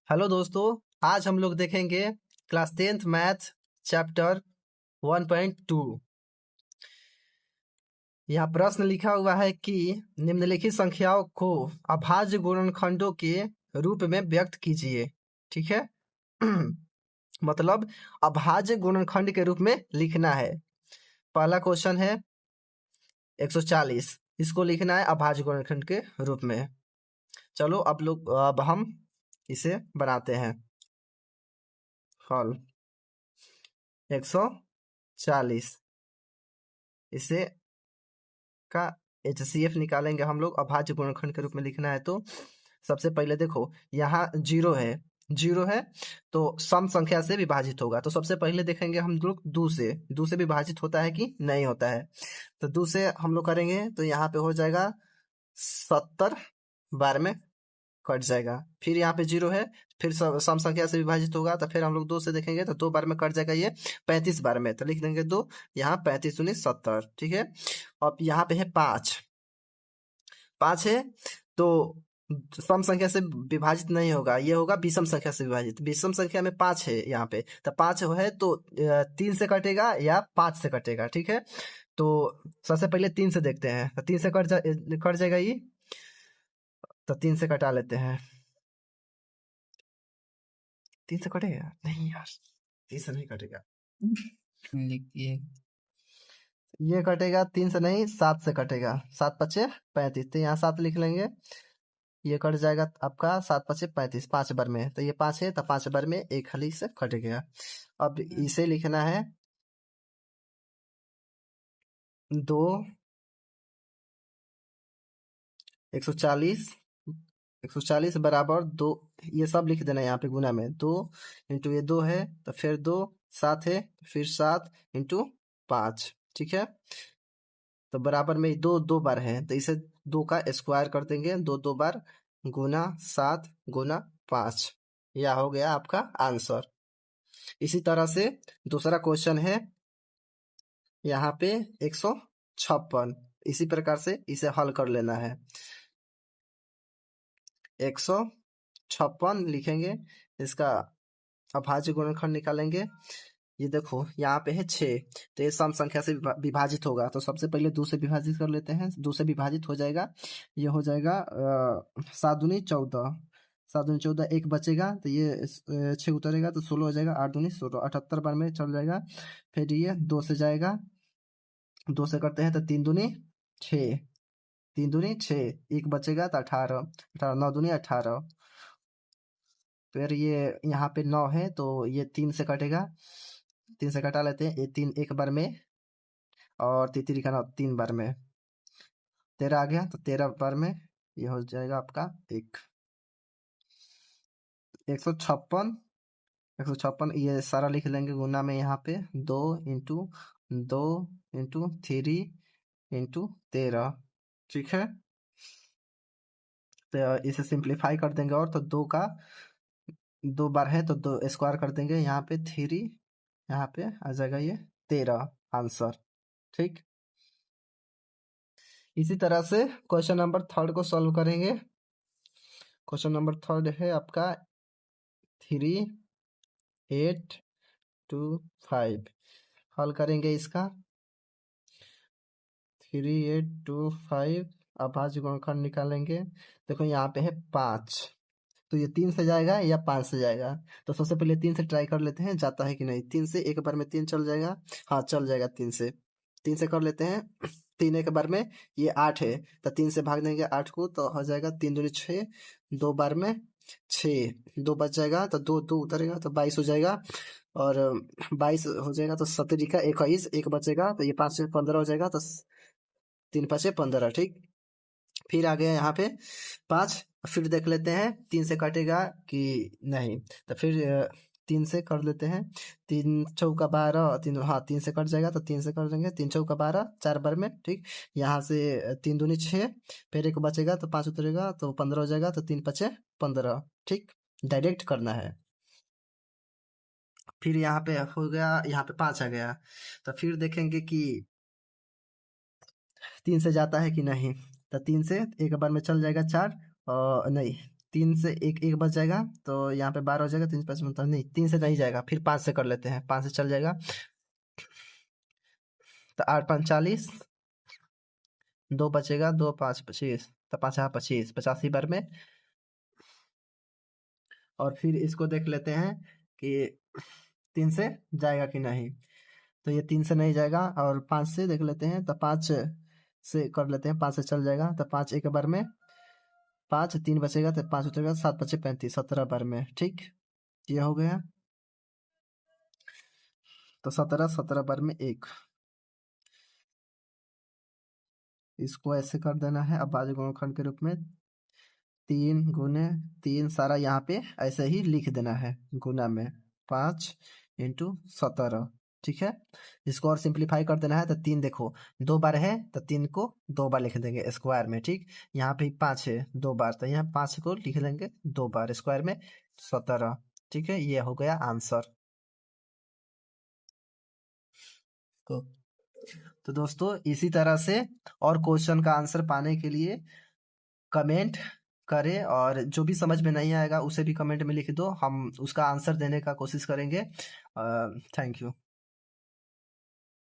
Hello दोस्तों, आज हम लोग देखेंगे क्लास 10th मैथ चैप्टर 1.2। यहाँ प्रश्न लिखा हुआ है कि निम्नलिखित संख्याओं को अभाज्य गुणनखंडों के रूप में व्यक्त कीजिए। ठीक है। मतलब अभाज्य गुणनखंड के रूप में लिखना है। पहला क्वेश्चन है 140, इसको लिखना है अभाज्य गुणनखंड के रूप में। चलो अब हम इसे बनाते हैं। हल 140, इसे का HCF निकालेंगे हम लोग। अभाज्य गुणनखंड के रूप में लिखना है तो सबसे पहले देखो, यहाँ जीरो है तो सम संख्या से विभाजित होगा। तो सबसे पहले देखेंगे हम लोग दो से विभाजित होता है कि नहीं होता है। तो दो से हम लोग करेंगे तो यहाँ पे हो जाएगा 70 बार में कट जाएगा। फिर यहाँ पे जीरो है, फिर सम संख्या से विभाजित होगा तो फिर हम लोग दो से देखेंगे तो 2 बार में कट जाएगा, ये 35 बार में। तो लिख देंगे 2, यहाँ 35 दूनी 70। ठीक है। अब यहाँ पे है 5 है तो सम संख्या से विभाजित नहीं होगा, ये होगा विषम संख्या से विभाजित। विषम संख्या में 5 है यहाँ पे, तो 5 है तो 3 से कटेगा या 5 से कटेगा। ठीक है। तो सबसे पहले 3 से देखते हैं, तो 3 से कट जाएगा ये, तो 3 से कटा लेते हैं। 3 से कटेगा नहीं यार, 3 से नहीं कटेगा। लिखिए। ये कटेगा 3 से नहीं, 7 से कटेगा। 7 पचे 35, तो यहाँ 7 लिख लेंगे। ये कट जाएगा आपका 7 पचे 35, 5 बार में। तो ये 5 है तो 5 बार में एक हली से कट गया। अब इसे लिखना है 2 140 बराबर 2, ये सब लिख देना है यहाँ पे गुना में। 2 इंटू ये 2 है तो फिर 2, 7 है फिर 7 इंटू 5। ठीक है। तो बराबर में 2 बार है तो इसे 2 का स्क्वायर कर देंगे। 2 बार गुना 7 गुना 5, यह हो गया आपका आंसर। इसी तरह से दूसरा क्वेश्चन है यहाँ पे 156। इसी प्रकार से इसे हल कर लेना है। 156 लिखेंगे, इसका अभाज्य गुणनखंड निकालेंगे। ये देखो यहाँ पे है 6, तो ये सम संख्या से विभाजित होगा। तो सबसे पहले 2 से विभाजित कर लेते हैं। 2 से विभाजित हो जाएगा, ये हो जाएगा 7 दूनी 14, 7 दूनी 14, एक बचेगा तो ये 6 उतरेगा तो 16 हो जाएगा। 8 दूनी 16, 78 बार में चल जाएगा। फिर ये 2 से जाएगा, 2 से करते हैं तो 3 दूनी 6, 3 दूनी 6, एक बचेगा तो 18, 18 9 दूनी 18। फिर ये यहाँ पे 9 है तो ये 3 से कटेगा, 3 से कटा लेते हैं। ये 3 एक बार में और तितली का 9 3 बार में। 13 आ गया तो 13 बार में ये हो जाएगा आपका 156। ये सारा लिख लेंगे गुना में। यहाँ पे 2 इंटू 2 इंटू 3 इंटू 13। ठीक है। तो इसे सिंप्लीफाई कर देंगे और तो 2 का 2 बार है तो 2 स्क्वायर कर देंगे। यहाँ पे 3, यहाँ पे आ जाएगा ये 13 आंसर। ठीक। इसी तरह से क्वेश्चन नंबर 3 को सॉल्व करेंगे। क्वेश्चन नंबर 3 है आपका 3825। हल करेंगे इसका। 3825 अभाज्य गुणनखंड निकालेंगे। देखो यहाँ पे है 5, तो ये 3 से जाएगा या 5 से जाएगा। तो सबसे पहले 3 से ट्राई कर लेते हैं, जाता है कि नहीं। 3 से एक बार में 3 चल जाएगा, हाँ चल जाएगा। 3 से कर लेते हैं। 3 एक बार में ये 8 है तो 3 से भाग देंगे 8 को तो हो जाएगा 3 दूनी 6, 2 बार में 6, 2 बच जाएगा तो 2 उतरेगा तो 22 हो जाएगा। और 22 हो जाएगा तो 17 का 21, एक बचेगा तो ये 5 से 15 हो जाएगा तो 3 5 15। ठीक। फिर आ गया यहाँ पे 5, फिर देख लेते हैं 3 से कटेगा कि नहीं। तो फिर 3 से कर लेते हैं। 3 चौका 12, 3 हाँ 3 से कट जाएगा तो 3 से कर देंगे। 3 चौका 12, 4 बार में। ठीक। यहाँ से 3 दूनी 6, फिर एक बचेगा तो 5 उतरेगा तो 15 हो जाएगा तो 3 5 15। ठीक। डायरेक्ट करना है। फिर यहाँ पे हो गया, यहाँ पे 5 आ गया तो फिर देखेंगे कि 3 से जाता है कि नहीं। तो 3 से एक बार में चल जाएगा 4, और नहीं 3 से एक एक बच जाएगा, तो यहाँ पे 12 हो जाएगा। 3 5 मतलब नहीं, 3 से नहीं जाएगा, फिर 5 से कर लेते हैं, 5 से चल जाएगा। तो 8 5 40, 2 बचेगा, 2 5 25, तो 5 25, 85 बार में। और फिर इसको देख लेते हैं कि 3 से जाएगा कि नहीं। तो ये 3 से नहीं जाएगा, और 5 से देख लेते हैं, तो 5 से कर लेते हैं, 5 से चल जाएगा। तो 5 एक बार में, 5 3 बचेगा, तो 5 उठेगा, 7 बचे 35, 17 बार में। ठीक, ये हो गया। तो 17 17 बार में 1, इसको ऐसे कर देना है अभाज्य गुणनखंड के रूप में। 3 गुने 3 सारा यहाँ पे ऐसे ही लिख देना है गुना में, 5 इंटू 17। ठीक है, इसको और सिंप्लीफाई कर देना है। तो 3 देखो 2 बार है, तो 3 को 2 बार लिख देंगे स्क्वायर में। ठीक, यहाँ पे 5 है 2 बार, तो यहाँ 5 को लिख लेंगे 2 बार स्क्वायर में, 17। ठीक है, ये हो गया आंसर। को तो दोस्तों इसी तरह से और क्वेश्चन का आंसर पाने के लिए कमेंट करें, और जो भी समझ में नहीं आएगा उसे भी कमेंट में लिख दो, हम उसका आंसर देने का कोशिश करेंगे। Thank you.